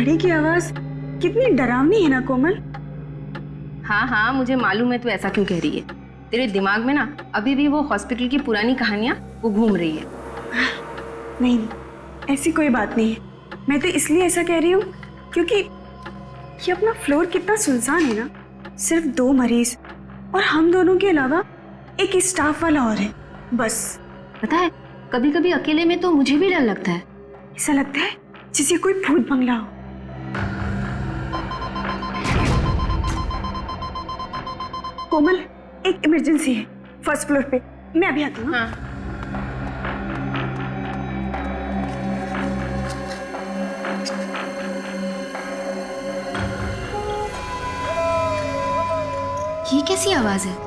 घड़ी की आवाज कितनी डरावनी है ना कोमल। हाँ हाँ, मुझे मालूम है तू ऐसा क्यों कह रही है। तेरे दिमाग में ना अभी भी वो हॉस्पिटल की पुरानी कहानियां वो घूम रही है। नहीं, ऐसी कोई बात नहीं है। मैं तो इसलिए ऐसा कह रही हूँ क्योंकि ये अपना फ्लोर कितना सुनसान है ना। सिर्फ 2 मरीज और हम दोनों के अलावा एक स्टाफ वाला और है बस। पता है, कभी कभी अकेले में तो मुझे भी डर लगता है। ऐसा लगता है जैसे कोई भूत बंगला हो। कोमल, एक इमरजेंसी है फर्स्ट फ्लोर पे। मैं अभी आती हूँ। हाँ। ये कैसी आवाज है?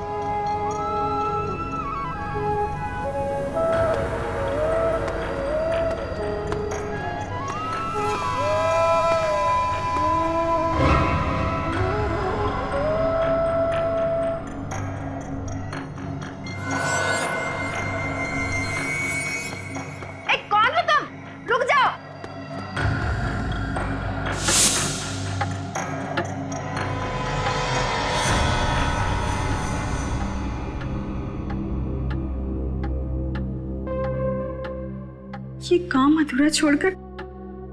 ये काम अधूरा छोड़कर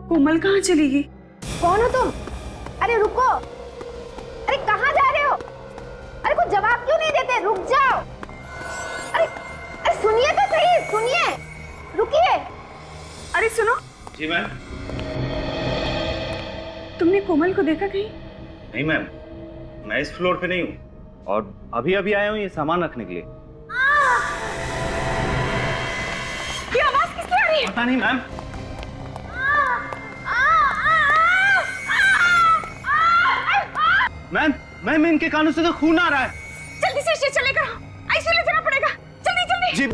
कोमल कहाँ चली गई? कौन हो तुम? अरे रुको, अरे कहाँ जा रहे हो? अरे कुछ जवाब क्यों नहीं देते? रुक जाओ। अरे अरे सुनिए तो सही, सुनिए, रुकिए। अरे सुनो। जी मैम। तुमने कोमल को देखा कहीं? नहीं मैम, मैं इस फ्लोर पे नहीं हूँ और अभी अभी आया हूँ ये सामान रखने के लिए। ये आवाज किसकी आ रही है? पता नहीं मैम। मैम, मैम इनके कानों से तो खून आ रहा है। जल्दी से स्टेज चले करो, आईसीयू ले जाना पड़ेगा। जल्दी जल्दी। जी।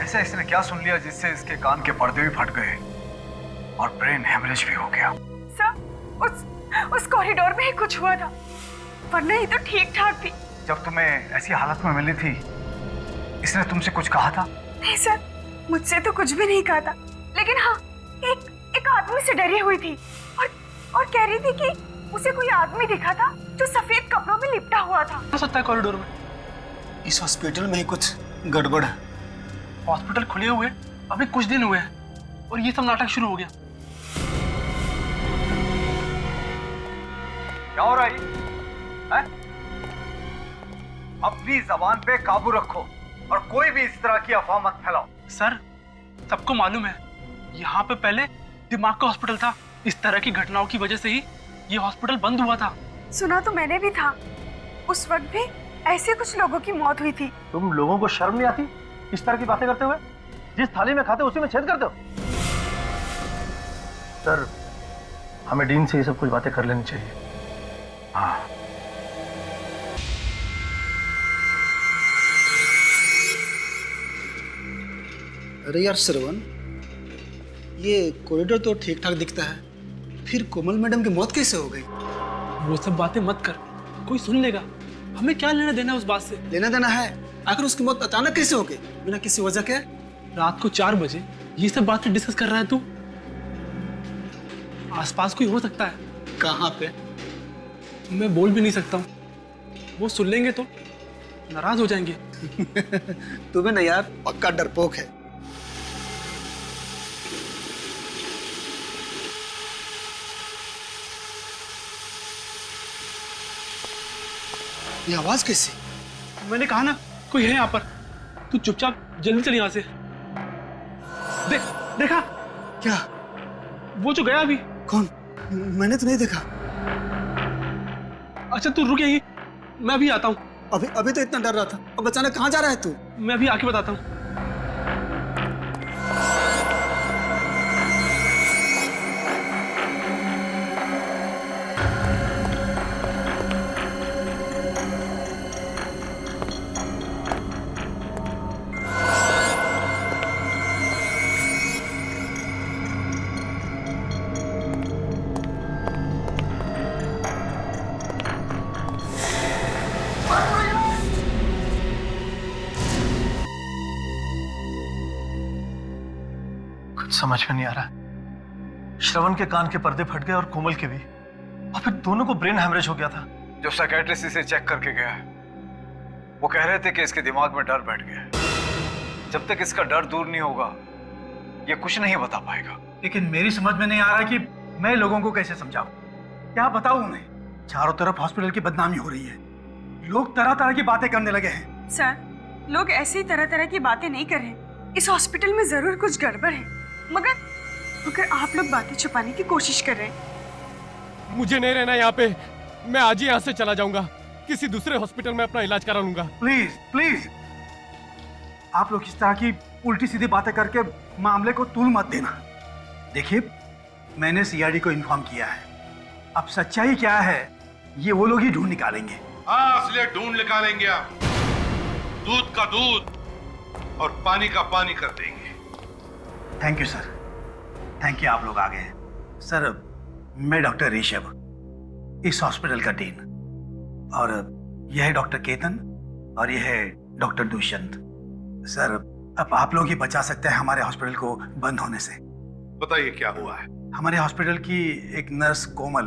ऐसा इसने क्या सुन लिया जिससे इसके कान के पर्दे भी फट गए और ब्रेन हेमरेज भी हो गया? सर, उस कॉरिडोर में ही कुछ हुआ था, वरना ये तो ठीक ठाक थी। जब तुम्हें ऐसी हालत में मिली थी, इसने तुमसे कुछ कहा था? नहीं सर, मुझसे तो कुछ भी नहीं कहा था, लेकिन हाँ, एक आदमी से डरी हुई थी और कह रही थी कि उसे कोई आदमी दिखा था जो सफेद कपड़ों में लिपटा हुआ था। हो सकता है कॉरिडोर में। इस हॉस्पिटल में ही कुछ गड़बड़ है। हॉस्पिटल खुले हुए अभी कुछ दिन हुए हैं और ये सब नाटक शुरू हो गया। क्या हो रहा है? अपनी जबान पे काबू रखो और कोई भी इस तरह की अफवाह मत फैलाओ। सर, सबको मालूम है यहाँ पे पहले दिमाग का हॉस्पिटल था। इस तरह की घटनाओं की वजह से ही ये हॉस्पिटल बंद हुआ था। सुना तो मैंने भी था, उस वक्त भी ऐसे कुछ लोगों की मौत हुई थी। तुम लोगों को शर्म नहीं आती इस तरह की बातें करते हुए? जिस थाली में खाते हो उसी में छेद करते हो। सर, हमें डीन से ये सब कुछ बातें कर लेनी चाहिए। हाँ, अरे यार श्रवण, ये कॉरिडोर तो ठीक ठाक दिखता है, फिर कोमल मैडम की मौत कैसे हो गई? वो सब बातें मत कर, कोई सुन लेगा। हमें क्या लेना देना है उस बात से? लेना देना है, आखिर उसकी मौत अचानक कैसे हो गई बिना किसी वजह के? रात को 4 बजे ये सब बातें डिस्कस कर रहा है तू? आसपास कोई हो सकता है। कहाँ पे? मैं बोल भी नहीं सकता हूँ, वो सुन लेंगे तो नाराज हो जाएंगे। तुम्हें ना यार पक्का डरपोक है। ये आवाज कैसी? मैंने कहा ना, कोई है यहाँ पर। तू चुपचाप जल्दी चल यहाँ से। देखा क्या? वो जो गया अभी। कौन? मैंने तो नहीं देखा। अच्छा तू रुक यहीं, मैं अभी आता हूँ। अभी तो इतना डर रहा था, अब अचानक कहाँ जा रहा है तू? मैं अभी आके बताता हूँ। कुछ समझ में नहीं आ रहा। श्रवण के कान के पर्दे फट गए और कोमल के भी, और फिर दोनों को ब्रेन हैमरेज हो गया था। जो साइकेट्रिस्ट इसे चेक करके गया है वो कह रहे थे कि इसके दिमाग में डर बैठ गया है। जब तक इसका डर दूर नहीं होगा ये कुछ नहीं बता पाएगा। लेकिन मेरी समझ में नहीं आ रहा कि मैं लोगों को कैसे समझाऊं, क्या बताऊं उन्हें। चारों तरफ हॉस्पिटल की बदनामी हो रही है, लोग तरह तरह की बातें करने लगे हैं। सर, लोग ऐसे ही तरह तरह की बातें नहीं कर रहे। इस हॉस्पिटल में जरूर कुछ गड़बड़ है, मगर आप लोग बातें छुपाने की कोशिश कर रहे हैं। मुझे नहीं रहना यहाँ पे, मैं आज ही यहाँ से चला जाऊंगा, किसी दूसरे हॉस्पिटल में अपना इलाज करा लूंगा। प्लीज प्लीज, आप लोग इस तरह की उल्टी सीधी बातें करके मामले को तूल मत देना। देखिए, मैंने सीआईडी को इन्फॉर्म किया है, अब सच्चाई क्या है ये वो लोग ही ढूंढ निकालेंगे। हाँ, असलियत ढूंढ निकालेंगे आप। दूध का दूध और पानी का पानी कर देंगे। Thank you sir, thank you, आप लोग आ गए। सर, मैं डॉक्टर ऋषभ, इस हॉस्पिटल का डीन, और यह है डॉक्टर केतन और यह है डॉक्टर दुष्यंत। सर, अब आप लोग ही बचा सकते हैं हमारे हॉस्पिटल को बंद होने से। बताइए क्या हुआ है। हमारे हॉस्पिटल की एक नर्स कोमल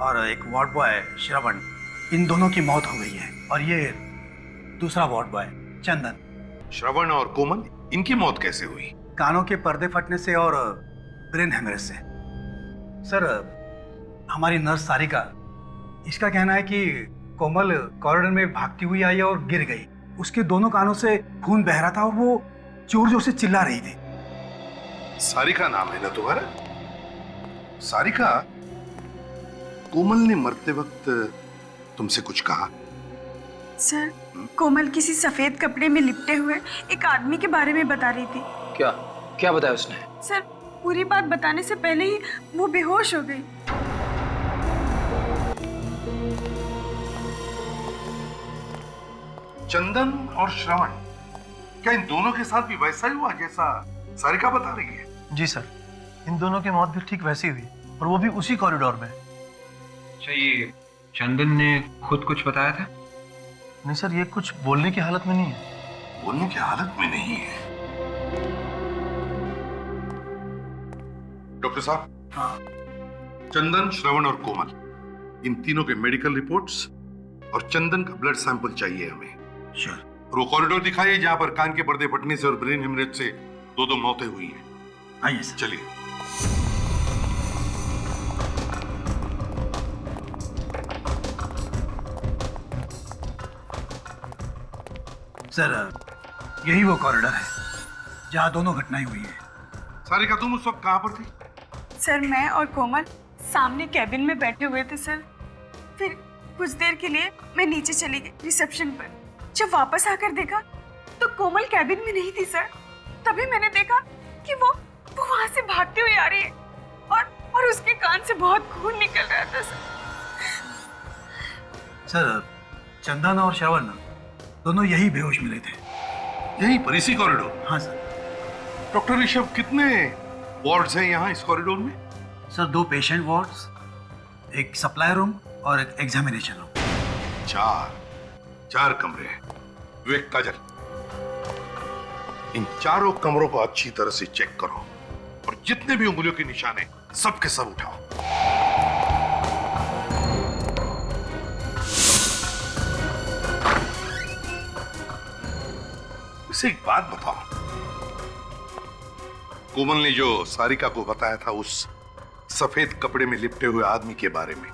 और एक वार्ड बॉय श्रवण, इन दोनों की मौत हो गई है, और ये दूसरा वार्ड बॉय चंदन। श्रवण और कोमल, इनकी मौत कैसे हुई? कानों के पर्दे फटने से और ब्रेन हेमरेज से। सर, हमारी नर्स सारिका, इसका कहना है कि कोमल कॉरिडोर में भागती हुई आई और गिर गई। उसके दोनों कानों से खून बह रहा था और वो जोर जोर से चिल्ला रही थी। सारिका नाम है ना तुम्हारा? सारिका, कोमल ने मरते वक्त तुमसे कुछ कहा? सर, कोमल किसी सफेद कपड़े में लिपटे हुए एक आदमी के बारे में बता रही थी। क्या क्या बताया उसने? सर, पूरी बात बताने से पहले ही वो बेहोश हो गई। चंदन और श्रवण, क्या इन दोनों के साथ भी वैसा ही हुआ जैसा सारिका बता रही है? जी सर, इन दोनों की मौत भी ठीक वैसी हुई, और वो भी उसी कॉरिडोर में। अच्छा, ये चंदन ने खुद कुछ बताया था? नहीं सर, ये कुछ बोलने की हालत में नहीं है। बोलने की हालत में नहीं है? डॉक्टर साहब। हाँ। चंदन, श्रवण और कोमल, इन तीनों के मेडिकल रिपोर्ट्स और चंदन का ब्लड सैंपल चाहिए हमें। श्योर। और वो कॉरिडोर दिखाइए जहां पर कान के पर्दे फटने से और ब्रेन हेमरेज से दो मौतें हुई हैं। आइए सर। चलिए। सर, यही वो कॉरिडोर है जहां दोनों घटनाएं हुई हैं। सारिका, तुम उस वक्त कहां पर थी? सर, मैं और कोमल सामने कैबिन में बैठे हुए थे सर। फिर कुछ देर के लिए मैं नीचे चली गई रिसेप्शन पर। जब वापस आकर देखा तो कोमल कैबिन में नहीं थी सर। तभी मैंने देखा कि वो वहां से भागती हुई आ रही है, और उसके कान से बहुत खून निकल रहा था सर। सर, चंदन और श्रवण दोनों यही बेहोश मिले थे। यहीं पर, इसी कॉरिडोर? हाँ सर। डॉक्टर ऋषभ, कितने वार्ड्स हैं यहाँ इस कॉरिडोर में? सर, 2 पेशेंट वार्ड्स, एक सप्लाई रूम और एक एग्जामिनेशन रूम। चार कमरे हैं। विवेक, काजल, इन चारों कमरों को अच्छी तरह से चेक करो और जितने भी उंगलियों के निशान हैं सबके सब उठाओ। इसे एक बात बताओ, कोमल ने जो सारिका को बताया था उस सफेद कपड़े में लिपटे हुए आदमी के बारे में,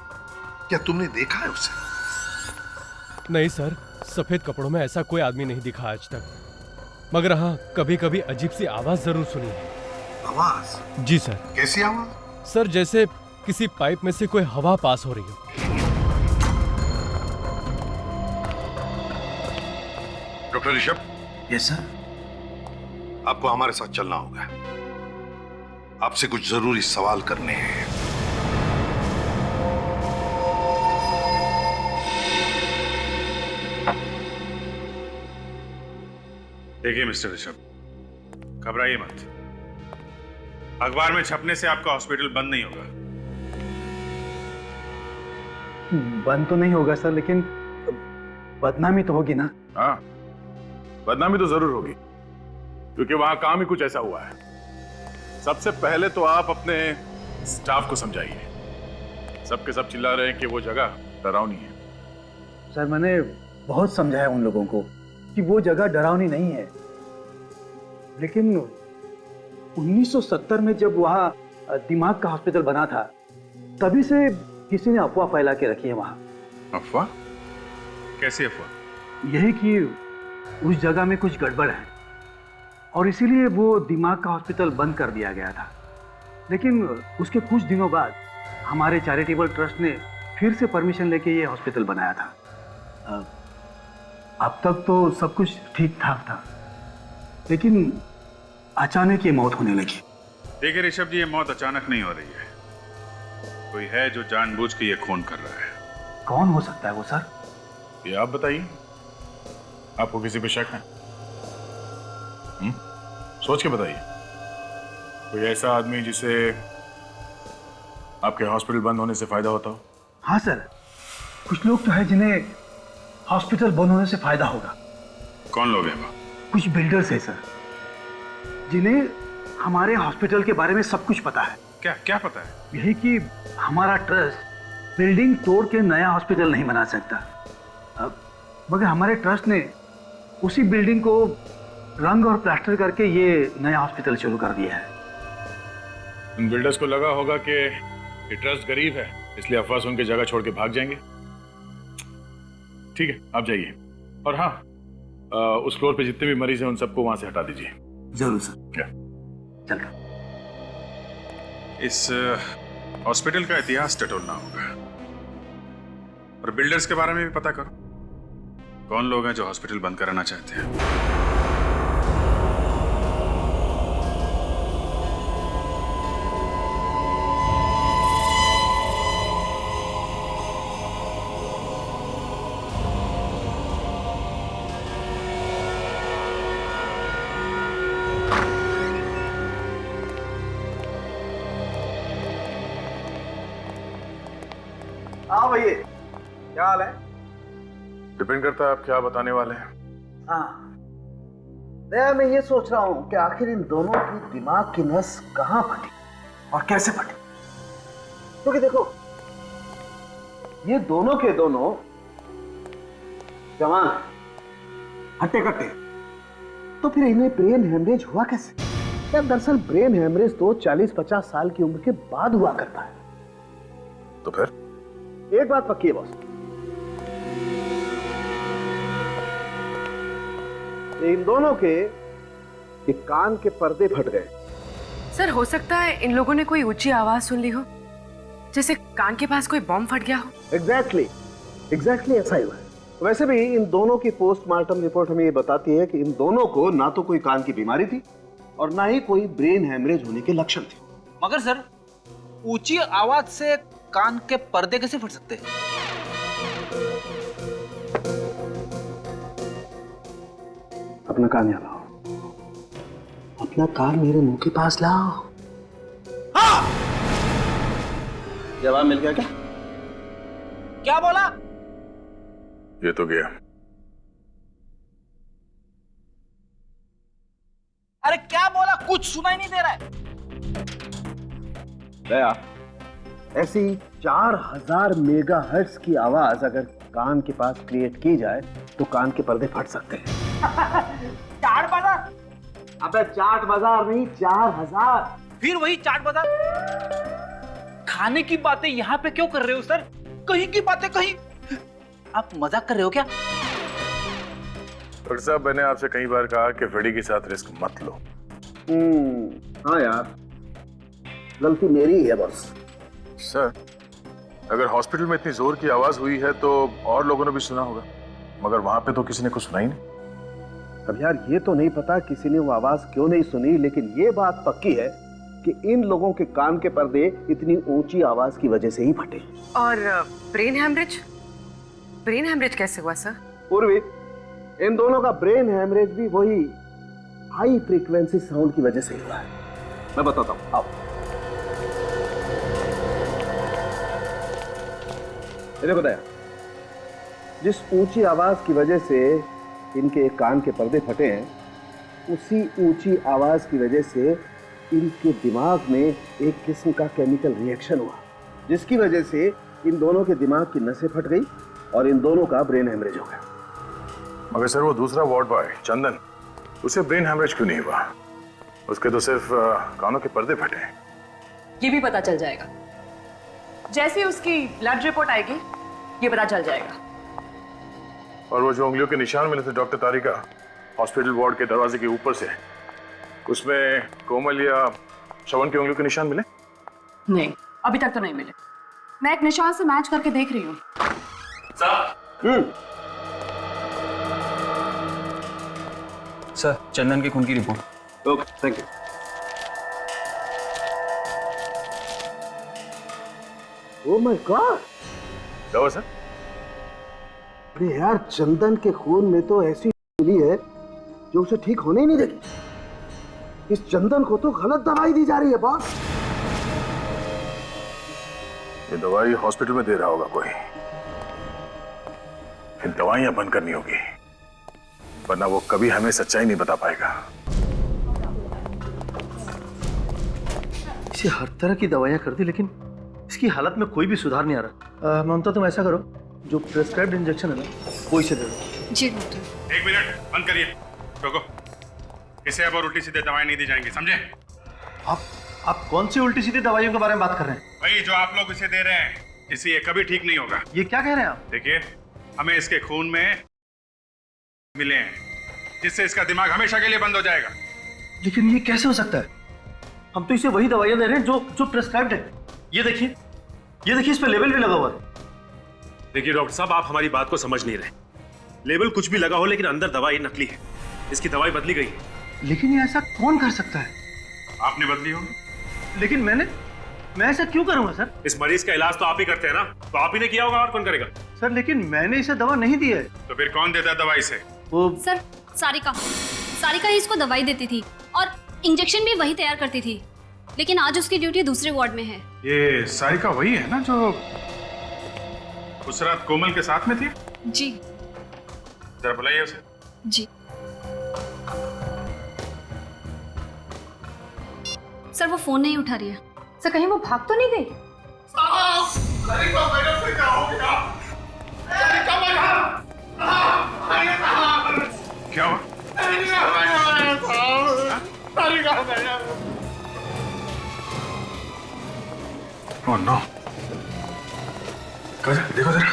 क्या तुमने देखा है उसे? नहीं सर, सफेद कपड़ों में ऐसा कोई आदमी नहीं दिखा आज तक, मगर हाँ, कभी कभी अजीब सी आवाज जरूर सुनी है। आवाज? जी सर। कैसी आवाज? सर, जैसे किसी पाइप में से कोई हवा पास हो रही हो। डॉक्टर ऋषभ। Yes sir. आपको हमारे साथ चलना होगा, आपसे कुछ जरूरी सवाल करने हैं। देखिए मिस्टर ऋषभ, घबराइए मत। अखबार में छपने से आपका हॉस्पिटल बंद नहीं होगा। बंद तो नहीं होगा सर, लेकिन बदनामी तो होगी ना। हाँ, बदनामी तो जरूर होगी, क्योंकि वहां काम ही कुछ ऐसा हुआ है। सबसे पहले तो आप अपने स्टाफ को समझाइए। सबके सब चिल्ला रहे हैं कि वो जगह डरावनी है। सर मैंने बहुत समझाया उन लोगों को कि वो जगह डरावनी नहीं है, लेकिन 1970 में जब वहाँ दिमाग का हॉस्पिटल बना था तभी से किसी ने अफवाह फैला के रखी है वहाँ। अफवाह? कैसी अफवाह? यही कि उस जगह में कुछ गड़बड़ है और इसीलिए वो दिमाग का हॉस्पिटल बंद कर दिया गया था। लेकिन उसके कुछ दिनों बाद हमारे चैरिटेबल ट्रस्ट ने फिर से परमिशन लेके ये हॉस्पिटल बनाया था। अब तक तो सब कुछ ठीक ठाक था, लेकिन अचानक ये मौत होने लगी। देखिए ऋषभ जी, ये मौत अचानक नहीं हो रही है। कोई है जो जानबूझ के ये खून कर रहा है। कौन हो सकता है वो सर? ये आप बताइए, आपको किसी पे शक है? सोच के बताइए। कोई ऐसा आदमी जिसे आपके हॉस्पिटल बंद होने से फायदा होता हो? हाँ सर, कुछ लोग तो है जिन्हें हॉस्पिटल बंद होने से फायदा होगा। कौन लोग हैं वो? कुछ बिल्डर्स हैं सर, जिन्हें हमारे हॉस्पिटल के बारे में सब कुछ पता है। क्या क्या पता है? यही कि हमारा ट्रस्ट बिल्डिंग तोड़ के नया हॉस्पिटल नहीं बना सकता। मगर हमारे ट्रस्ट ने उसी बिल्डिंग को रंग और प्लास्टर करके ये नया हॉस्पिटल शुरू कर दिया है। उन बिल्डर्स को लगा होगा कि ये ट्रस्ट गरीब है, इसलिए अफवाह सुन के जगह छोड़ के भाग जाएंगे। ठीक है, आप जाइए। और हाँ, उस फ्लोर पे जितने भी मरीज हैं उन सबको वहां से हटा दीजिए। जरूर सर। चलो। इस हॉस्पिटल का इतिहास टटोलना होगा और बिल्डर्स के बारे में भी पता करो। कौन लोग हैं जो हॉस्पिटल बंद कराना चाहते हैं? हाँ भैया, क्या हाल है? डिपेंड करता है आप क्या बताने वाले हैं। हाँ, मैं ये सोच रहा हूँ कि आखिर इन दोनों की दिमाग की नस कहाँ फटी और कैसे फटी। क्योंकि देखो, ये दोनों के दोनों जवान हट्टे कट्टे, तो फिर इन्हें ब्रेन हेमरेज हुआ कैसे? क्या दरअसल ब्रेन हेमरेज तो 40-50 साल की उम्र के बाद हुआ करता है। तो फिर एक बात पक्की है बॉस, इन दोनों के कान के पर्दे फट गए। सर, हो सकता है इन लोगों ने कोई ऊंची आवाज सुन ली हो, जैसे कान के पास कोई बॉम्ब फट गया हो। एग्जैक्टली ऐसा ही हुआ है। वैसे भी इन दोनों की पोस्टमार्टम रिपोर्ट हमें ये बताती है कि इन दोनों को ना तो कोई कान की बीमारी थी और ना ही कोई ब्रेन हेमरेज होने के लक्षण थे। मगर सर, ऊंची आवाज से कान के पर्दे कैसे फट सकते हैं? अपना कान यहाँ लाओ, अपना कान मेरे मुंह के पास लाओ। हाँ! जवाब मिल गया क्या? क्या बोला? ये तो गया। अरे क्या बोला? कुछ सुनाई नहीं दे रहा है। दया, ऐसी 4000 मेगाहर्ट्ज की आवाज अगर कान के पास क्रिएट की जाए तो कान के पर्दे फट सकते हैं। चाट बाजार? अबे चाट बाजार नहीं, 4000। फिर वही चाट बाजार। खाने की बातें यहाँ पे क्यों कर रहे हो सर? कहीं की बातें कहीं। आप मजाक कर रहे हो क्या? डॉक्टर साहब, मैंने आपसे कई बार कहा कि फ्रेडी के साथ रिस्क मत लो। हाँ यार, गलती मेरी है बस। सर, अगर हॉस्पिटल में इतनी जोर की आवाज हुई है तो और लोगों ने भी सुना होगा, मगर वहां पे तो किसी ने कुछ सुना ही नहीं। अब यार, ये तो नहीं पता किसी ने वो आवाज क्यों नहीं सुनी, लेकिन ये बात पक्की है कि इन लोगों के कान के पर्दे इतनी ऊंची आवाज की वजह से ही फटे। और ब्रेन हेमरेज कैसे हुआ सर? पूर्वी, इन दोनों का ब्रेन हेमरेज भी वही हाई फ्रीक्वेंसी साउंड की वजह से हुआ है। मैं बताता हूं, आओ। ये बताया, जिस ऊंची आवाज की वजह से इनके कान के पर्दे फटे हैं, उसी ऊंची आवाज की वजह से इनके दिमाग में एक किस्म का केमिकल रिएक्शन हुआ, जिसकी वजह से इन दोनों के दिमाग की नसें फट गई और इन दोनों का ब्रेन हेमरेज हो गया। मगर सर वो दूसरा वार्ड बॉय चंदन, उसे ब्रेन हेमरेज क्यों नहीं हुआ? उसके तो सिर्फ कानों के पर्दे फटे हैं। ये भी पता चल जाएगा। जैसे उसकी ब्लड रिपोर्ट आएगी ये पता चल जाएगा। और वो जो उंगलियों के निशान मिले थे डॉक्टर तारिका हॉस्पिटल वार्ड के दरवाजे के ऊपर से, उसमें कोमल या श्रवण की उंगलियों के निशान मिले? नहीं, अभी तक तो नहीं मिले। मैं एक निशान से मैच करके देख रही हूँ। सर, चंदन के खून की report. Okay, thank you. Oh my God! क्या हुआ सर? अरे यार, चंदन के खून में तो ऐसी मिली है जो उसे ठीक होने ही नहीं देगी। इस चंदन को तो गलत दवाई दी जा रही है बॉस। ये दवाई हॉस्पिटल में दे रहा होगा कोई। फिर दवाइयां बंद करनी होगी, वरना वो कभी हमें सच्चाई नहीं बता पाएगा। इसे हर तरह की दवाइयां कर दी, लेकिन इसकी हालत में कोई भी सुधार नहीं आ रहा। ममता, तुम ऐसा करो, जो प्रेस्क्राइब्ड इंजेक्शन है ना वो इसे दे दो। जी डॉक्टर। 1 मिनट, बंद करिए। रोको, इसे अब और उल्टी सीधे दवाएं नहीं दी जाएंगी, समझे? आप कौन सी उल्टी सीधी दवाइयों के बारे में बात कर रहे हैं? वही जो आप लोग इसे दे रहे हैं, इससे ये कभी ठीक नहीं होगा। ये क्या कह रहे हैं आप? देखिए, हमें इसके खून में मिले हैं, जिससे इसका दिमाग हमेशा के लिए बंद हो जाएगा। लेकिन ये कैसे हो सकता है? हम तो इसे वही दवाइयां दे रहे हैं जो प्रेस्क्राइब्ड है। ये देखिए इस पे लेबल भी लगा हुआ है। देखिए डॉक्टर साहब, आप हमारी बात को समझ नहीं रहे। लेबल कुछ भी लगा हो, लेकिन अंदर दवाई नकली है। इसकी दवाई बदली गई है। लेकिन ये ऐसा कौन कर सकता है? आपने बदली होगी। लेकिन मैं ऐसा क्यों करूंगा सर? इस मरीज का इलाज तो आप ही करते हैं ना, तो आप ही ने किया होगा, और कौन करेगा? सर, लेकिन मैंने इसे दवा नहीं दी है। तो फिर कौन देता है दवा इसे? वो सर, सारिका ही इसको दवाई देती थी और इंजेक्शन भी वही तैयार करती थी, लेकिन आज उसकी ड्यूटी दूसरे वार्ड में है। ये सारिका वही है ना जो उस रात कोमल के साथ में थी? जी। जरा बुलाइए उसे। जी सर, वो फोन नहीं उठा रही है। सर, कहीं वो भाग तो नहीं गई? सारिका मैडम से क्या हो गया? सारिका मैडम! क्या हुआ? सारिका मैडम! Oh no! देखो जरा,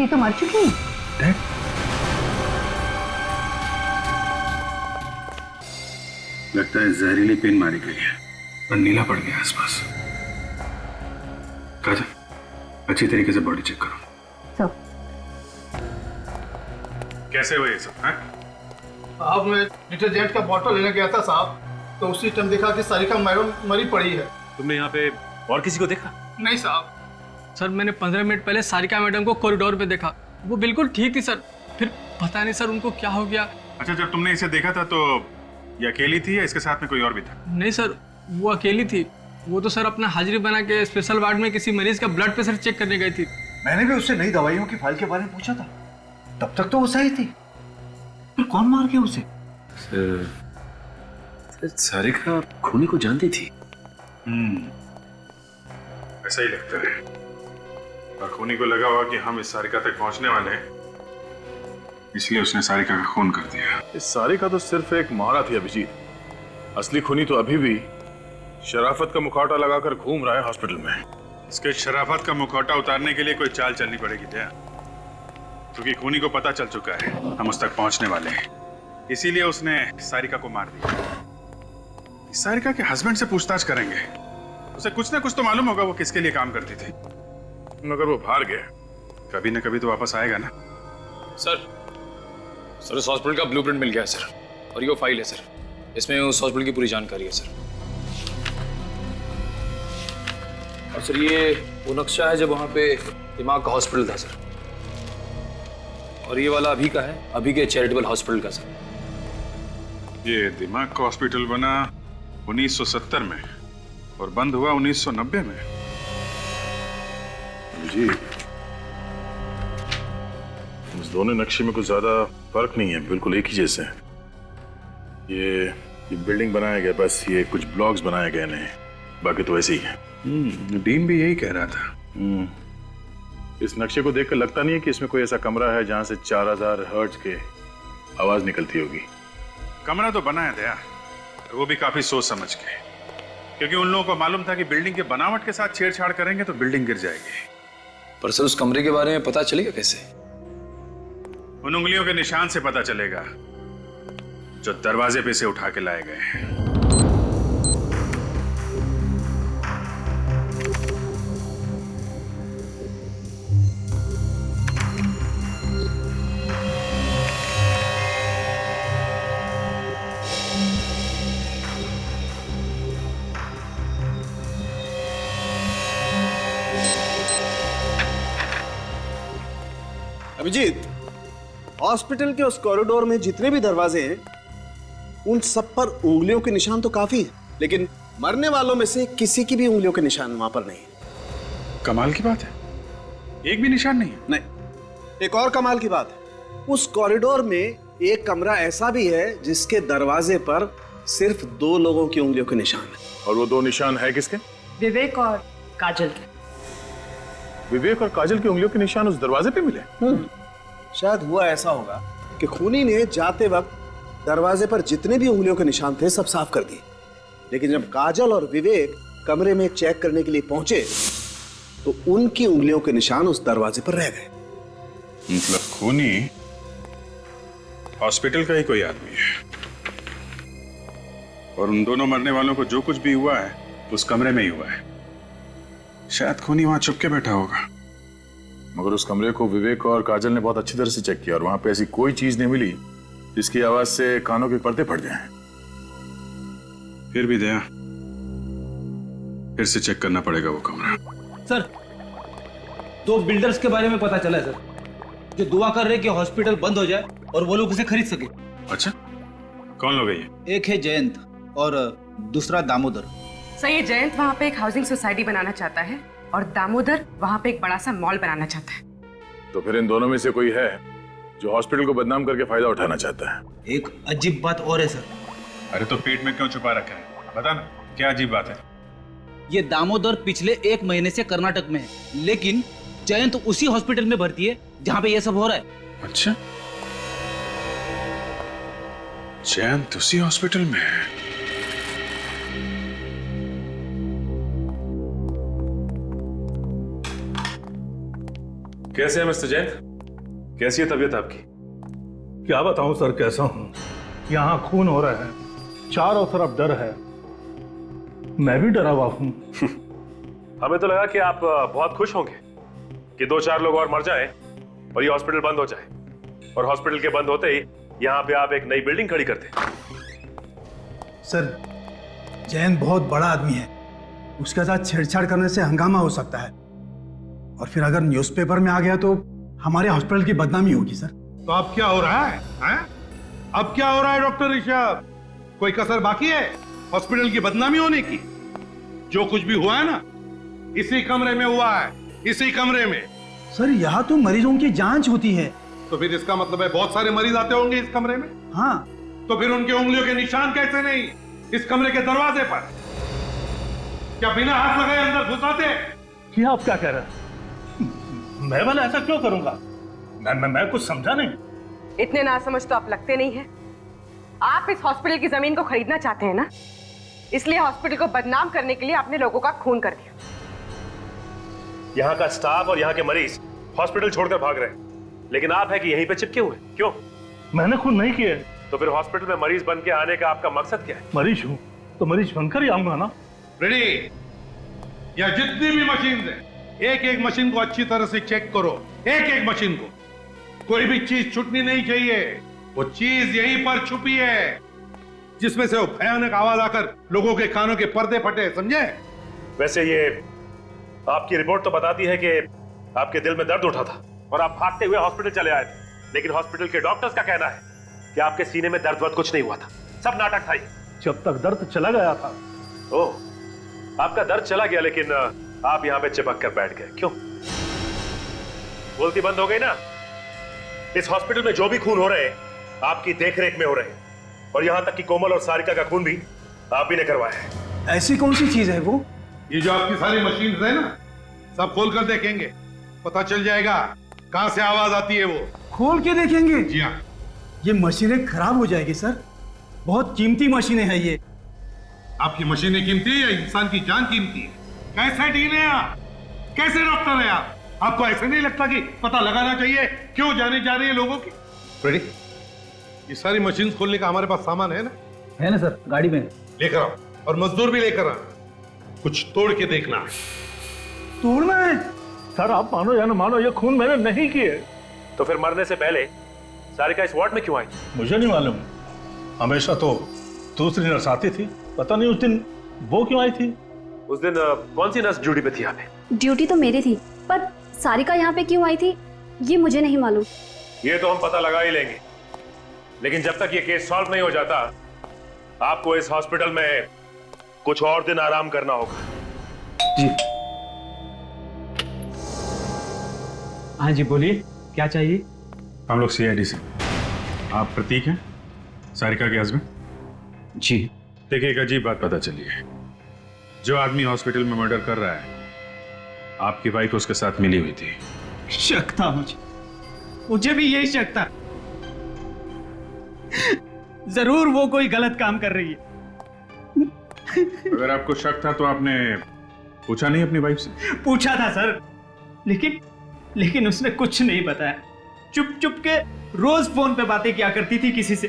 ये तो मर चुकी है। लगता है जहरीली पेन मारी गई है और नीला पड़ गया आसपास। काजल, अच्छी तरीके से बॉडी चेक करो। सब कैसे हुए ये सब? साहब, मैं डिटर्जेंट का बॉटल लेने गया था साहब, तो उसी टाइम देखा कि सारिका मैडम मरी पड़ी है। तुमने यहाँ पे और किसी को देखा? नहीं साहब। सर, मैंने 15 मिनट पहले सारिका मैडम को कॉरिडोर पे देखा। वो बिल्कुल ठीक थी सर। फिर पता नहीं सर उनको क्या हो गया। अच्छा, जब तुमने इसे देखा था तो ये अकेली थी या इसके साथ में कोई और भी था? नहीं सर, वो अकेली थी। वो तो सर अपना हाजिरी बना के स्पेशल वार्ड में किसी मरीज का ब्लड प्रेशर चेक करने गई थी। मैंने भी उससे नई दवाइयों की फाइल के बारे में पूछा था, तब तक तो वो सही थी। फिर कौन मार गया उसे? सारिका खूनी को जानती थी। ऐसा ही लगता है। और खूनी को लगा हुआ कि हम इस सारिका तक पहुंचने वाले हैं, इसलिए उसने सारिका का खून कर दिया। इस सारिका तो सिर्फ एक महारा थी अभिजीत। असली खूनी तो अभी भी शराफत का मुखौटा लगाकर घूम रहा है हॉस्पिटल में। इसके शराफत का मुखौटा उतारने के लिए कोई चाल चलनी पड़ेगी दया, क्योंकि खूनी को पता चल चुका है हम उस तक पहुंचने वाले हैं, इसीलिए उसने सारिका को मार दिया। इस सारिका के हस्बैंड से पूछताछ करेंगे, उसे कुछ ना कुछ तो मालूम होगा वो किसके लिए काम करती थी। मगर वो भाग गया, कभी ना कभी तो वापस आएगा ना। सर इस हॉस्पिटल का ब्लूप्रिंट मिल गया है सर, और ये वो फाइल है सर, इसमें उस हॉस्पिटल की पूरी जानकारी है सर। और सर ये वो नक्शा है जब वहाँ पे दिमाग का हॉस्पिटल था सर, और ये वाला अभी का है, अभी के चैरिटेबल हॉस्पिटल का सर। ये दिमाग का हॉस्पिटल बना 1970 में और बंद हुआ 1990 में। जी, इस दोनों नक्शे में कुछ ज्यादा फर्क नहीं है, बिल्कुल एक ही जैसे हैं। ये बिल्डिंग बनाया गया, बस ये कुछ ब्लॉक्स बनाए गए हैं, बाकी तो ऐसे ही है। डीन भी यही कह रहा था। इस नक्शे को देखकर लगता नहीं है कि इसमें कोई ऐसा कमरा है जहां से 4000 हर्ट्ज के आवाज निकलती होगी। कमरा तो बना है दया, वो भी काफी सोच समझ के, क्योंकि उन लोगों को मालूम था कि बिल्डिंग के बनावट के साथ छेड़छाड़ करेंगे तो बिल्डिंग गिर जाएगी। पर सर उस कमरे के बारे में पता चलेगा कैसे? उन उंगलियों के निशान से पता चलेगा जो दरवाजे पे से उठा के लाए गए हैं। अभिजीत, हॉस्पिटल के उस कॉरिडोर में जितने भी दरवाजे हैं उन सब पर उंगलियों के निशान तो काफी है, लेकिन मरने वालों में से किसी की भी उंगलियों के निशान वहां पर नहीं है। कमाल की बात है, एक भी निशान नहीं है। नहीं, एक और कमाल की बात है, उस कॉरिडोर में एक कमरा ऐसा भी है जिसके दरवाजे पर सिर्फ 2 लोगों की उंगलियों के निशान है। और वो 2 निशान है किसके? विवेक और काजल के। विवेक और काजल की उंगलियों के निशान उस दरवाजे पे मिले? शायद हुआ ऐसा होगा कि खूनी ने जाते वक्त दरवाजे पर जितने भी उंगलियों के निशान थे सब साफ कर दिए, लेकिन जब काजल और विवेक कमरे में चेक करने के लिए पहुंचे तो उनकी उंगलियों के निशान उस दरवाजे पर रह गए। मतलब खूनी हॉस्पिटल का ही कोई आदमी है, और उन दोनों मरने वालों को जो कुछ भी हुआ है उस कमरे में ही हुआ है। शायद खूनी वहां छुप के बैठा होगा। मगर उस कमरे को विवेक और काजल ने बहुत अच्छी तरह से चेक किया और वहां पे ऐसी कोई चीज नहीं मिली जिसकी आवाज से कानों के पर्दे फट जाएं। फिर भी दया, फिर से चेक करना पड़ेगा वो कमरा। सर 2 बिल्डर्स के बारे में पता चला है सर, जो दुआ कर रहे कि हॉस्पिटल बंद हो जाए और वो लोग उसे खरीद सके। अच्छा, कौन लोग है ये? एक है जयंत और दूसरा दामोदर। सर ये जयंत वहाँ पे एक हाउसिंग सोसाइटी बनाना चाहता है और दामोदर वहाँ पे एक बड़ा सा मॉल बनाना चाहता है। तो फिर इन दोनों में से कोई है जो हॉस्पिटल को बदनाम करके फायदा उठाना चाहता है। एक अजीब बात और है सर। अरे तो पेट में क्यों छुपा रखा है, बता ना क्या अजीब बात है? ये दामोदर पिछले 1 महीने से कर्नाटक में है, लेकिन जयंत उसी हॉस्पिटल में भर्ती है जहाँ पे ये सब हो रहा है। अच्छा, जयंत उसी हॉस्पिटल में है? कैसे है मिस्टर जैन? कैसी है तबीयत आपकी? क्या बताऊं सर कैसा हूं। यहाँ खून हो रहा है, चारों तरफ डर है, मैं भी डरा हुआ हूं। हमें तो लगा कि आप बहुत खुश होंगे कि 2-4 लोग और मर जाएं और ये हॉस्पिटल बंद हो जाए, और हॉस्पिटल के बंद होते ही यहाँ पे आप एक नई बिल्डिंग खड़ी करते। सर, जैन बहुत बड़ा आदमी है, उसके साथ छेड़छाड़ करने से हंगामा हो सकता है, और फिर अगर न्यूज़पेपर में आ गया तो हमारे हॉस्पिटल की बदनामी होगी सर। तो अब क्या हो रहा है, हैं? अब क्या हो रहा है डॉक्टर ऋषभ? कोई कसर बाकी है हॉस्पिटल की बदनामी होने की? जो कुछ भी हुआ है ना, इसी कमरे में हुआ है, इसी कमरे में। सर यहाँ तो मरीजों की जांच होती है। तो फिर इसका मतलब है बहुत सारे मरीज आते होंगे इस कमरे में। हाँ, तो फिर उनके उंगलियों के निशान कैसे नहीं इस कमरे के दरवाजे पर? क्या बिना हाथ लगाए अंदर घुस आते? ये आप क्या कह रहे हैं? मैं भला ऐसा क्यों करूंगा? मैं कुछ समझा नहीं। इतने नासमझ तो आप लगते नहीं है। आप इस हॉस्पिटल की जमीन को खरीदना चाहते हैं ना, इसलिए हॉस्पिटल को बदनाम करने के लिए आपने लोगों का खून कर दिया। यहाँ का स्टाफ और यहाँ के मरीज हॉस्पिटल छोड़कर भाग रहे हैं, लेकिन आप है कि यहीं पे चिपके हुए। क्यों? मैंने खून नहीं किया। तो फिर हॉस्पिटल में मरीज बन के आने का आपका मकसद क्या है? मरीज हूं तो मरीज बनकर ही आऊंगा ना। रेडी, या जितनी भी मशीन है, एक एक मशीन को अच्छी तरह से चेक करो, एक एक मशीन को। कोई भी चीज छूटनी नहीं चाहिए। वो चीज यहीं पर छुपी है जिसमें से वो भयानक आवाज आकर लोगों के कानों के पर्दे फटे, समझे? वैसे ये आपकी रिपोर्ट तो बताती है कि आपके दिल में दर्द उठा था और आप भागते हुए हॉस्पिटल चले आए थे, लेकिन हॉस्पिटल के डॉक्टर्स का कहना है कि आपके सीने में दर्द वर्द कुछ नहीं हुआ था, सब नाटक था। जब तक दर्द चला गया था। ओह, आपका दर्द चला गया, लेकिन आप यहाँ पे चिपक कर बैठ गए। क्यों? बोलती बंद हो गई ना। इस हॉस्पिटल में जो भी खून हो रहे हैं आपकी देखरेख में हो रहे हैं, और यहाँ तक कि कोमल और सारिका का खून भी आप ही ने करवाया है। ऐसी कौन सी चीज है वो? ये जो आपकी सारी मशीन है ना, सब खोल कर देखेंगे, पता चल जाएगा कहां से आवाज आती है। वो खोल के देखेंगे? जी हाँ। ये मशीनें खराब हो जाएगी सर, बहुत कीमती मशीनें हैं ये। आपकी मशीनें कीमती है या इंसान की जान कीमती है? कैसे डील है आप? कैसे डॉक्टर है आप? आपको ऐसे नहीं लगता कि पता लगाना चाहिए क्यों जाने जा रही है लोगों की? रेडी? ये सारी मशीन खोलने का हमारे पास सामान है ना? है ना सर, गाड़ी में लेकर आओ, और मजदूर भी लेकर आओ। कुछ तोड़ के देखना है। तोड़ना है? सर आप मानो या ना मानो, ये खून मैंने नहीं किए। तो फिर मरने से पहले सारिका इस वार्ड में क्यों आई? मुझे नहीं मालूम, हमेशा तो दूसरी नर्स आती थी, पता नहीं उस दिन वो क्यों आई थी। उस दिन कौन सी नर्स ड्यूटी पे थी यहाँ पे? ड्यूटी तो मेरी थी, पर सारिका यहाँ पे क्यों आई थी ये मुझे नहीं मालूम। ये तो हम पता लगा ही लेंगे, लेकिन जब तक ये केस सॉल्व नहीं हो जाता आपको इस हॉस्पिटल में कुछ और दिन आराम करना होगा। जी हाँ जी, बोलिए क्या चाहिए? हम लोग सीआईडी से। आप प्रतीक हैं, सारिका के हस्बैंड? जी। देखिए, एक अजीब बात पता चली है। जो आदमी हॉस्पिटल में मर्डर कर रहा है, आपकी वाइफ उसके साथ मिली हुई थी। शक था मुझे भी यही शक था। जरूर वो कोई गलत काम कर रही है। अगर आपको शक था तो आपने पूछा नहीं अपनी वाइफ से? पूछा था सर, लेकिन उसने कुछ नहीं बताया। चुप चुप के रोज फोन पे बातें किया करती थी किसी से।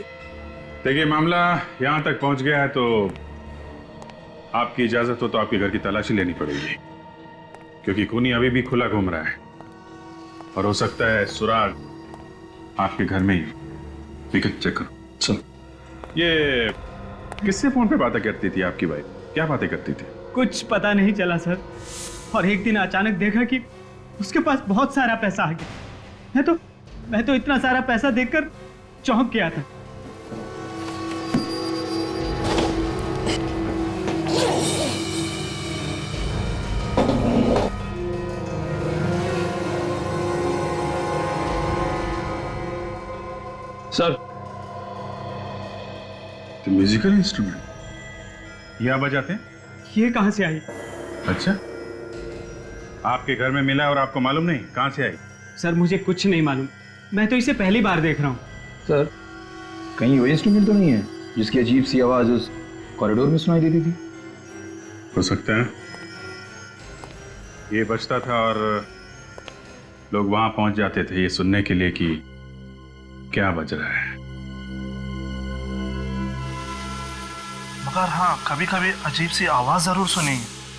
देखिए, मामला यहां तक पहुंच गया है तो आपकी इजाजत हो तो आपके घर की तलाशी लेनी पड़ेगी, क्योंकि खूनी अभी भी खुला घूम रहा है और हो सकता है सुराग आपके घर में ही। ठीक है, चेक करो। चलो। ये किससे फोन पे बातें करती थी आपकी वाइफ? क्या बातें करती थी? कुछ पता नहीं चला सर, और एक दिन अचानक देखा कि उसके पास बहुत सारा पैसा आ गया। मैं तो इतना सारा पैसा देखकर चौंक गया था। सर, तो म्यूजिकल इंस्ट्रूमेंट ये आप बजाते हैं? ये कहां से आई? अच्छा, आपके घर में मिला और आपको मालूम नहीं? कहां से आई? सर मुझे कुछ नहीं मालूम, मैं तो इसे पहली बार देख रहा हूँ। सर कहीं वो इंस्ट्रूमेंट तो नहीं है जिसकी अजीब सी आवाज उस कॉरिडोर में सुनाई देती थी? हो सकता है ये बजता था और लोग वहां पहुंच जाते थे ये सुनने के लिए कि क्या बज रहा है। मगर हाँ, कभी कभी अजीब सी आवाज जरूर सुनी।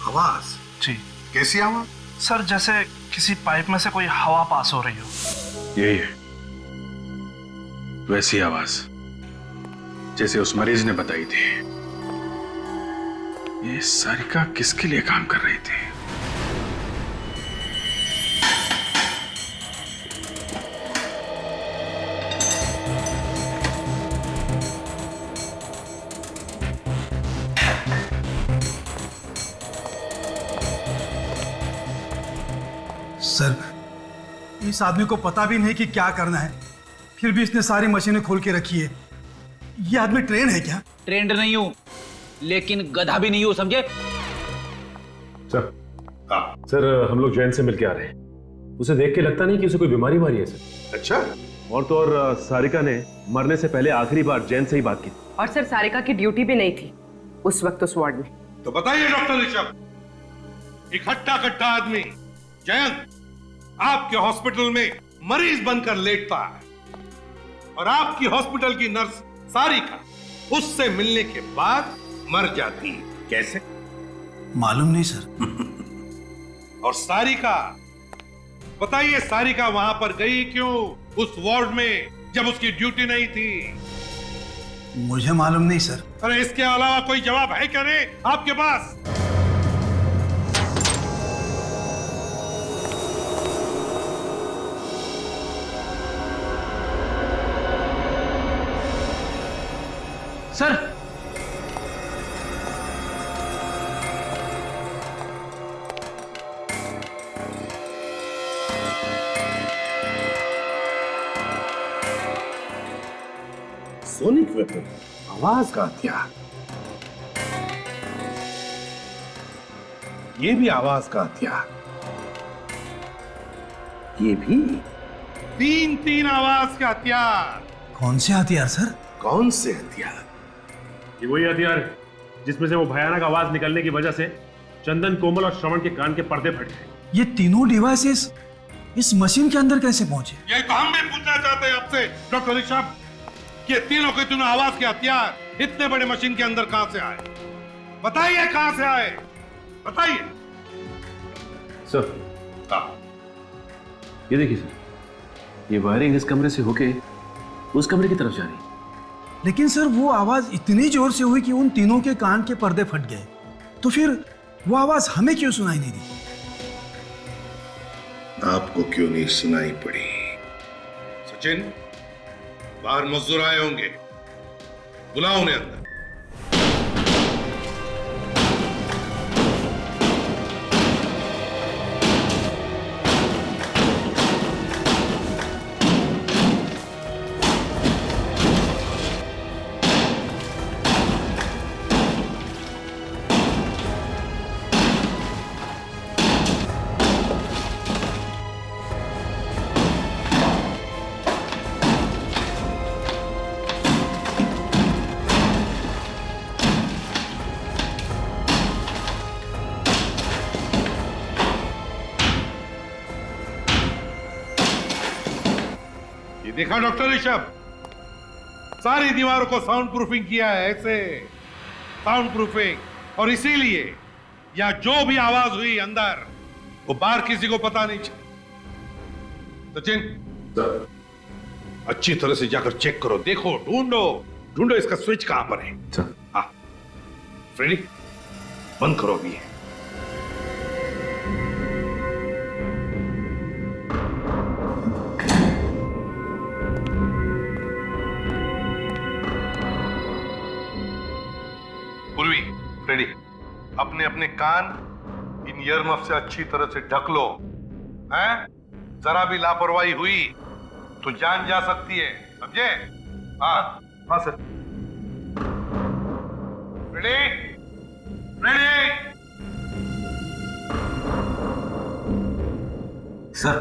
आवाज? जी। कैसी आवाज? सर जैसे किसी पाइप में से कोई हवा पास हो रही हो। यही है, वैसी आवाज जैसे उस मरीज ने बताई थी। ये सारिका किसके लिए काम कर रही थी? सर इस आदमी को पता भी नहीं कि क्या करना है, फिर भी इसने सारी मशीनें खोल के रखी है। ये आदमी ट्रेन है क्या? ट्रेंड नहीं हूं, लेकिन गधा भी नहीं हूं, समझे? सर, सर हम लोग जैन से मिलके आ रहे हैं। उसे देख के लगता नहीं कि उसे कोई बीमारी मारी है सर। अच्छा। और तो और सारिका ने मरने से पहले आखिरी बार जैन से ही बात की। और सर सारिका की ड्यूटी भी नहीं थी उस वक्त उस वार्ड में। तो बताइए डॉक्टर ऋषभ, एक हट्टा कट्टा आदमी जयंत आपके हॉस्पिटल में मरीज बनकर लेटता है और आपकी हॉस्पिटल की नर्स सारिका उससे मिलने के बाद मर जाती है। कैसे? मालूम नहीं सर। और सारिका, बताइए सारिका वहां पर गई क्यों उस वार्ड में जब उसकी ड्यूटी नहीं थी? मुझे मालूम नहीं सर। अरे इसके अलावा कोई जवाब है क्या नहीं आपके पास? सर सोनिक वेपन, आवाज का हथियार, ये भी आवाज का हथियार, ये भी तीन तीन आवाज के हथियार। कौन से हथियार सर? कौन से हथियार? ये वही हथियार है जिसमें से वो भयानक आवाज निकलने की वजह से चंदन, कोमल और श्रवण के कान के पर्दे फट गए। ये तीनों डिवाइसेस इस मशीन के अंदर कैसे पहुंचे? यही तो हम भी पूछना चाहते हैं आपसे डॉक्टर ऋषभ, कि तीनों के तीनों आवाज के हथियार इतने बड़े मशीन के अंदर कहां से आए? बताइए कहां से आए, बताइए। सर, ये देखिए सर, ये वायरिंग इस कमरे से होके उस कमरे की तरफ जा रही है। लेकिन सर वो आवाज इतनी जोर से हुई कि उन तीनों के कान के पर्दे फट गए, तो फिर वो आवाज हमें क्यों सुनाई नहीं दी? आपको क्यों नहीं सुनाई पड़ी? सचिन, बाहर मजदूर आए होंगे, बुलाओ उन्हें अंदर। देखा डॉक्टर ऋषभ, सारी दीवारों को साउंड प्रूफिंग किया है, ऐसे साउंड प्रूफिंग, और इसीलिए या जो भी आवाज हुई अंदर वो बाहर किसी को पता नहीं चला। सचिन, अच्छी तरह से जाकर चेक करो, देखो, ढूंढो ढूंढो इसका स्विच कहां पर है। हाँ फ्रेडी, बंद करो अभी। पूर्वी, फ्रेडी, अपने अपने कान इन ईयरमफ से अच्छी तरह से ढक लो, हैं? जरा भी लापरवाही हुई तो जान जा सकती है, समझे? हाँ हाँ सर। Freddy, Freddy. सर,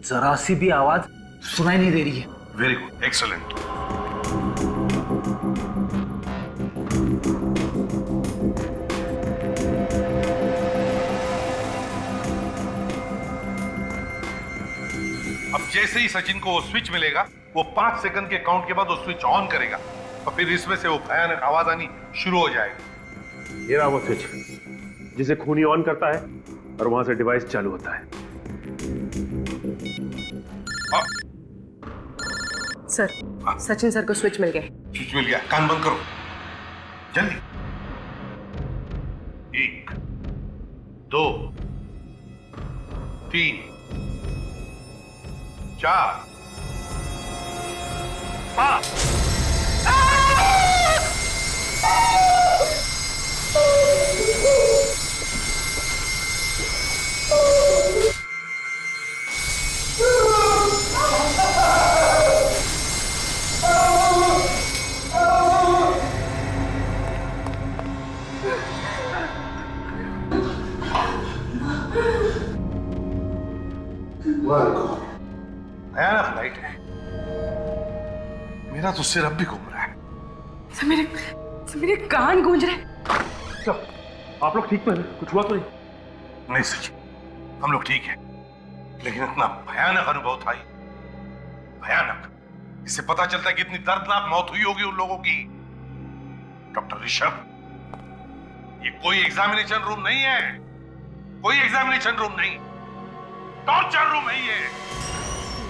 जरा सी भी आवाज सुनाई नहीं दे रही है। Very good, excellent. अब जैसे ही सचिन को वो स्विच मिलेगा, वो 5 सेकंड के काउंट के बाद वो स्विच ऑन करेगा और फिर इसमें से वो भयानक आवाज आनी शुरू हो जाएगी। ये रहा वो स्विच जिसे खूनी ऑन करता है और वहां से डिवाइस चालू होता है। सर, सचिन सर को स्विच मिल गया। स्विच मिल गया, कान बंद करो जल्दी। 1 2 3 4 5। भयानक लाइट है, मेरा तो सिर अब भी घूम रहा है। सर मेरे कान गूंज रहे। आप लोग ठीक हैं? कुछ हुआ तो नहीं? नहीं सचिन, हम लोग ठीक हैं, लेकिन इतना भयानक अनुभव था, भयानक। इससे पता चलता है कि इतनी दर्दनाक मौत हुई होगी उन लोगों की। डॉक्टर ऋषभ, ये कोई एग्जामिनेशन रूम नहीं है, कोई एग्जामिनेशन रूम नहीं, टॉर्चर रूम है ये।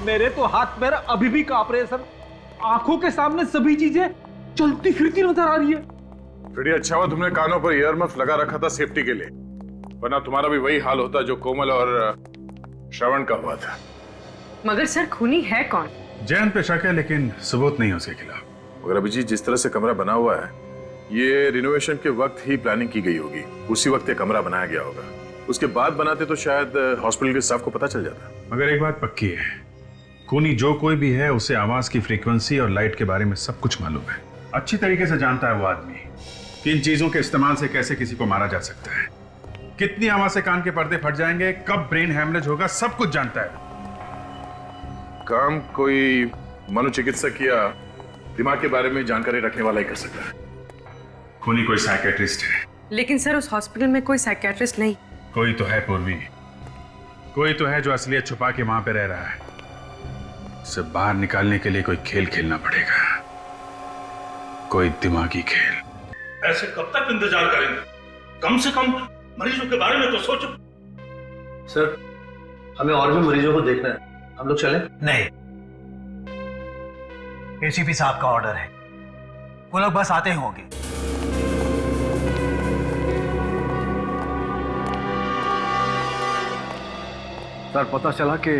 मेरे तो हाथ पैर अभी भी कांप रहे हैं सर, आंखों के सामने सभी चीजें चलती फिरती नजर आ रही है। फ्रेडी, अच्छा हुआ तुमने कानों पर ईयरमफ लगा रखा था सेफ्टी के लिए, वरना तुम्हारा भी वही हाल होता जो कोमल और श्रवण का हुआ था। मगर सर, खूनी है कौन? जैन पे शक है, लेकिन सबूत नहीं उसके खिलाफ। मगर अभिजीत, जिस तरह से कमरा बना हुआ है, ये रिनोवेशन के वक्त ही प्लानिंग की गई होगी, उसी वक्त ये कमरा बनाया गया होगा। उसके बाद बनाते तो शायद हॉस्पिटल के स्टाफ को पता चल जाता। मगर एक बात पक्की है, खूनी जो कोई भी है उसे आवाज की फ्रीक्वेंसी और लाइट के बारे में सब कुछ मालूम है। अच्छी तरीके से जानता है वो आदमी कि इन चीजों के इस्तेमाल से कैसे किसी को मारा जा सकता है, कितनी आवाज से कान के पर्दे फट जाएंगे, कब ब्रेन हैमरेज होगा, सब कुछ जानता है। काम कोई मनोचिकित्सक या दिमाग के बारे में जानकारी रखने वाला ही कर सकता है। खूनी कोई साइकेट्रिस्ट है। लेकिन सर उस हॉस्पिटल में कोई साइकियाट्रिस्ट नहीं। कोई तो है पूर्वी, कोई तो है जो असलियत छुपा के वहां पे रह रहा है। उसे बाहर निकालने के लिए कोई खेल खेलना पड़ेगा, कोई दिमागी खेल। ऐसे कब तक इंतजार करेंगे? कम से कम मरीजों के बारे में तो सोचो। सर, हमें और भी मरीजों को देखना है, हम लोग चलें? नहीं, एसीपी साहब का ऑर्डर है, वो लोग बस आते ही होंगे। सर, पता चला कि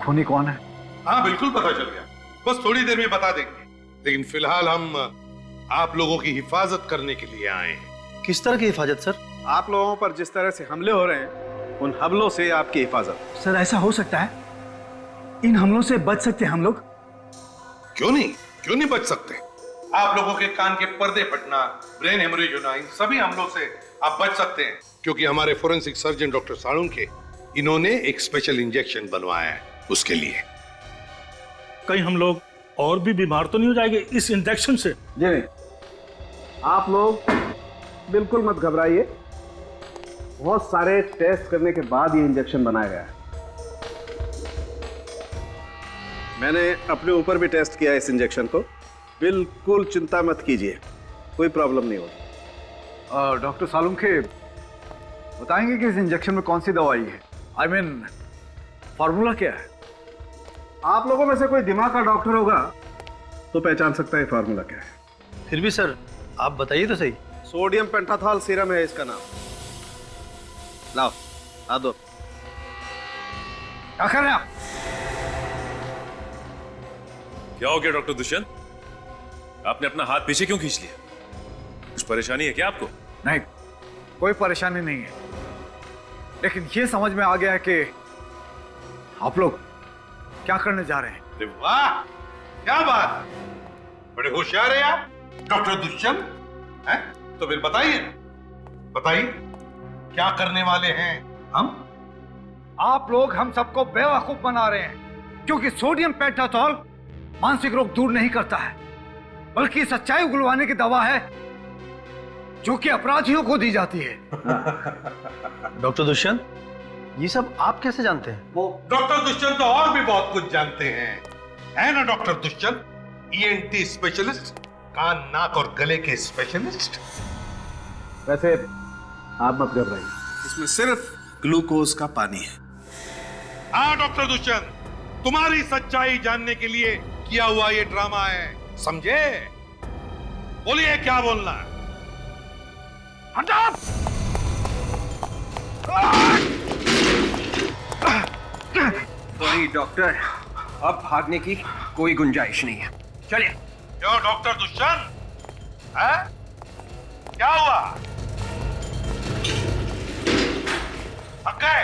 खूनी कौन है? हाँ बिल्कुल पता चल गया, बस थोड़ी देर में बता देंगे। लेकिन फिलहाल हम आप लोगों की हिफाजत करने के लिए आए हैं। किस तरह की हिफाजत सर? आप लोगों पर जिस तरह से हमले हो रहे हैं, उन हमलों से आपकी हिफाजत। सर ऐसा हो सकता है, इन हमलों से बच सकते हैं हम लोग? क्यों नहीं बच सकते? आप लोगों के कान के पर्दे फटना, ब्रेन हेमरेज होना, इन सभी हमलों से आप बच सकते हैं, क्योंकि हमारे फोरेंसिक सर्जन डॉक्टर साळुंखे इन्होंने एक स्पेशल इंजेक्शन बनवाया है उसके लिए। कहीं हम लोग और भी बीमार तो नहीं हो जाएंगे इस इंजेक्शन से? जी नहीं, आप लोग बिल्कुल मत घबराइए। बहुत सारे टेस्ट करने के बाद ये इंजेक्शन बनाया गया है। मैंने अपने ऊपर भी टेस्ट किया इस इंजेक्शन को, बिल्कुल चिंता मत कीजिए, कोई प्रॉब्लम नहीं होगी। डॉक्टर साळुंखे बताएंगे कि इस इंजेक्शन में कौन सी दवाई है? आई मीन फॉर्मूला क्या है? आप लोगों में से कोई दिमाग का डॉक्टर होगा तो पहचान सकता है फार्मूला क्या है। फिर भी सर आप बताइए तो सही। सोडियम पेंटाथॉल सीरम है इसका नाम। लाओ आ दो। क्या कर रहे हैं आप? क्या हो गया डॉक्टर दुष्यंत? आपने अपना हाथ पीछे क्यों खींच लिया? कुछ परेशानी है क्या आपको? नहीं, कोई परेशानी नहीं है, लेकिन ये समझ में आ गया है कि आप लोग क्या करने जा रहे हैं। अरे वाह, क्या बात, बड़े होशियार हैं आप डॉक्टर दुष्यंत। हैं? तो फिर बताइए क्या करने वाले हैं हम? आप लोग हम सबको बेवकूफ बना रहे हैं, क्योंकि सोडियम पेंटाथॉल मानसिक रोग दूर नहीं करता है, बल्कि सच्चाई उगलवाने की दवा है जो कि अपराधियों को दी जाती है। डॉक्टर दुष्यंत, ये सब आप कैसे जानते हैं? वो डॉक्टर दुष्यंत तो और भी बहुत कुछ जानते हैं, है ना डॉक्टर दुष्यंत? ENT स्पेशलिस्ट, कान नाक और गले के स्पेशलिस्ट। वैसे आप मत घबराइए, इसमें सिर्फ ग्लूकोज का पानी है। हाँ डॉक्टर दुष्यंत, तुम्हारी सच्चाई जानने के लिए किया हुआ ये ड्रामा है, समझे? बोलिए क्या बोलना है? सॉरी डॉक्टर, अब भागने की कोई गुंजाइश नहीं है, चलिए। क्यों डॉक्टर दुष्यंत, है? क्या हुआ? थक गए?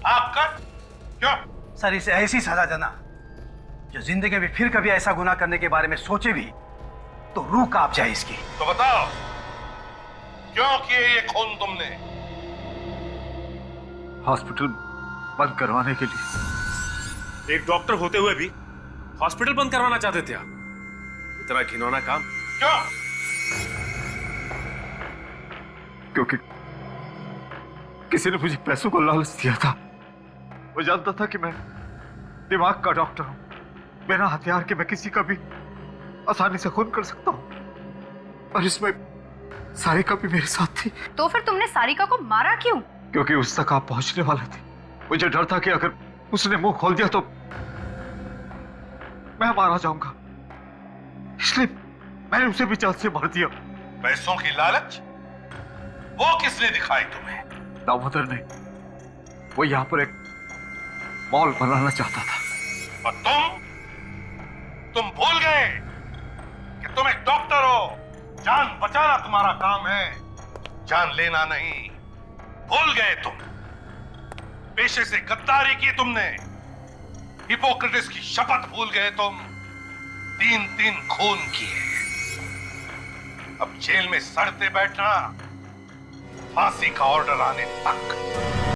आपका क्यों? सर इसे ऐसी सजा देना जो जिंदगी में फिर कभी ऐसा गुनाह करने के बारे में सोचे भी तो रूह कांप जाए इसकी। तो बताओ क्यों किए ये खून तुमने? हॉस्पिटल बंद करवाने के लिए। एक डॉक्टर होते हुए भी हॉस्पिटल बंद करवाना चाहते थे आप? इतना घिनौना काम क्यों? क्योंकि किसी ने मुझे पैसों को लालच दिया था। वो जानता था कि मैं दिमाग का डॉक्टर हूं, बिना हथियार के मैं किसी का भी आसानी से खून कर सकता हूं, और इसमें सारिका भी मेरे साथ थी। तो फिर तुमने सारिका को मारा क्यों? क्योंकि उस तक आप पहुंचने वाले थे। मुझे डर था कि अगर उसने मुंह खोल दिया तो मैं मारा जाऊंगा, इसलिए मैंने उसे भी जान से मार दिया। पैसों की लालच वो किसने दिखाई तुम्हें? दामोदर ने। वो यहाँ पर एक मॉल बनाना चाहता था। और तुम भूल गए कि तुम एक डॉक्टर हो, जान बचाना तुम्हारा काम है, जान लेना नहीं। भूल गए तुम, पेशे से गद्दारी की तुमने, हिपोक्रेटिस की शपथ भूल गए तुम, 3-3 खून किए। अब जेल में सड़ते बैठना, फांसी का ऑर्डर आने तक।